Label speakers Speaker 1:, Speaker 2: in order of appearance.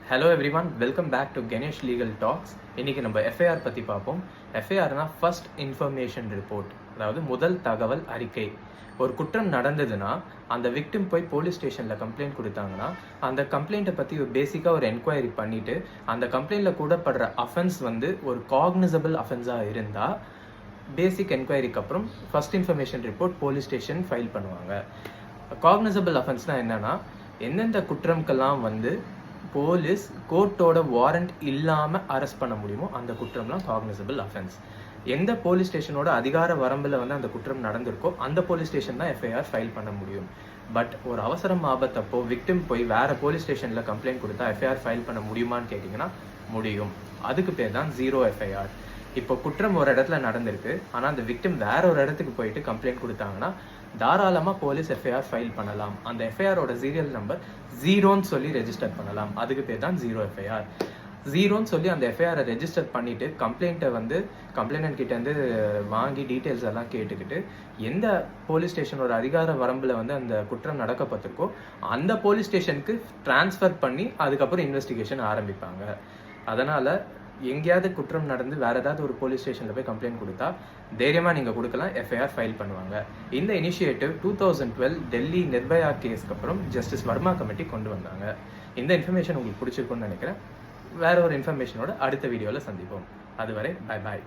Speaker 1: Hello everyone, welcome back to Ganesh legal talks. இன்றைக்கி நம்ம FIR பற்றி பார்ப்போம். எஃப்ஐஆர்னா ஃபர்ஸ்ட் இன்ஃபர்மேஷன் ரிப்போர்ட், அதாவது முதல் தகவல் அறிக்கை. ஒரு குற்றம் நடந்ததுன்னா அந்த விக்டிம் போய் போலீஸ் ஸ்டேஷனில் கம்ப்ளைண்ட் கொடுத்தாங்கன்னா அந்த கம்ப்ளைண்ட்டை பற்றி பேசிக்காக ஒரு என்கொயரி பண்ணிவிட்டு அந்த கம்ப்ளைண்ட்டில் கூடப்படுற அஃபென்ஸ் ஒரு காக்னிசபிள் அஃபென்ஸாக இருந்தால் பேசிக் என்கொயரிக்கு அப்புறம் first information report police station file பண்ணுவாங்க. காக்னிசபிள் அஃபென்ஸ்னால் என்னென்னா, எந்தெந்த குற்றம்கெல்லாம் போலீஸ் கோர்ட்டோட வாரண்ட் இல்லாமல் அரெஸ்ட் பண்ண முடியுமோ அந்த குற்றம்லாம் காக்னிசபிள் அஃபென்ஸ். எந்த போலீஸ் ஸ்டேஷனோட அதிகார வரம்பில் அந்த குற்றம் நடந்திருக்கோ அந்த போலீஸ் ஸ்டேஷன் தான் எஃப்ஐஆர் ஃபைல் பண்ண முடியும். பட் ஒரு அவசரம் ஆபத்தப்போ விக்டிம் போய் வேறு போலீஸ் ஸ்டேஷனில் கம்ப்ளைண்ட் கொடுத்தா எஃப்ஐஆர் ஃபைல் பண்ண முடியுமான்னு கேட்டிங்கன்னா முடியும். அதுக்கு பேர் தான் ஜீரோ எஃப்ஐஆர். இப்போ குற்றம் ஒரு இடத்துல நடந்திருக்கு, ஆனால் அந்த விக்டிம் வேற ஒரு இடத்துக்கு போயிட்டு கம்ப்ளைண்ட் கொடுத்தாங்கன்னா தாராளமாக போலீஸ் எஃப்ஐஆர் ஃபைல் பண்ணலாம். அந்த எஃப்ஐஆரோட சீரியல் நம்பர் 0ன்னு சொல்லி ரெஜிஸ்டர் பண்ணலாம். அதுக்கு பேர் தான் ஜீரோ எஃப்ஐஆர். 0ன்னு சொல்லி அந்த எஃப்ஐஆரை ரெஜிஸ்டர் பண்ணிவிட்டு கம்ப்ளைண்ட்டை கம்ப்ளைண்ட் கிட்டேருந்து வாங்கி டீட்டெயில்ஸ் எல்லாம் கேட்டுக்கிட்டு எந்த போலீஸ் ஸ்டேஷனோட அதிகார வரம்பில் அந்த குற்றம் நடக்கப்பட்டிருக்கோ அந்த போலீஸ் ஸ்டேஷனுக்கு ட்ரான்ஸ்ஃபர் பண்ணி அதுக்கப்புறம் இன்வெஸ்டிகேஷன் ஆரம்பிப்பாங்க. அதனால் எங்கேயாவது குற்றம் நடந்து வேறு ஏதாவது ஒரு போலீஸ் ஸ்டேஷனில் போய் கம்ப்ளைண்ட் கொடுத்தா தைரியமாக நீங்கள் கொடுக்கலாம், எஃப்ஐஆர் ஃபைல் பண்ணுவாங்க. இந்த இனிஷியேட்டிவ் 2012 டெல்லி நிர்பயா கேஸ்க்கு அப்புறம் ஜஸ்டிஸ் வர்மா கமிட்டி கொண்டு வந்தாங்க. இந்த இன்ஃபர்மேஷன் உங்களுக்கு பிடிச்சிருக்குன்னு நினைக்கிறேன். வேற ஒரு இன்ஃபர்மேஷனோட அடுத்த வீடியோவில் சந்திப்போம். அதுவரை பை பாய்.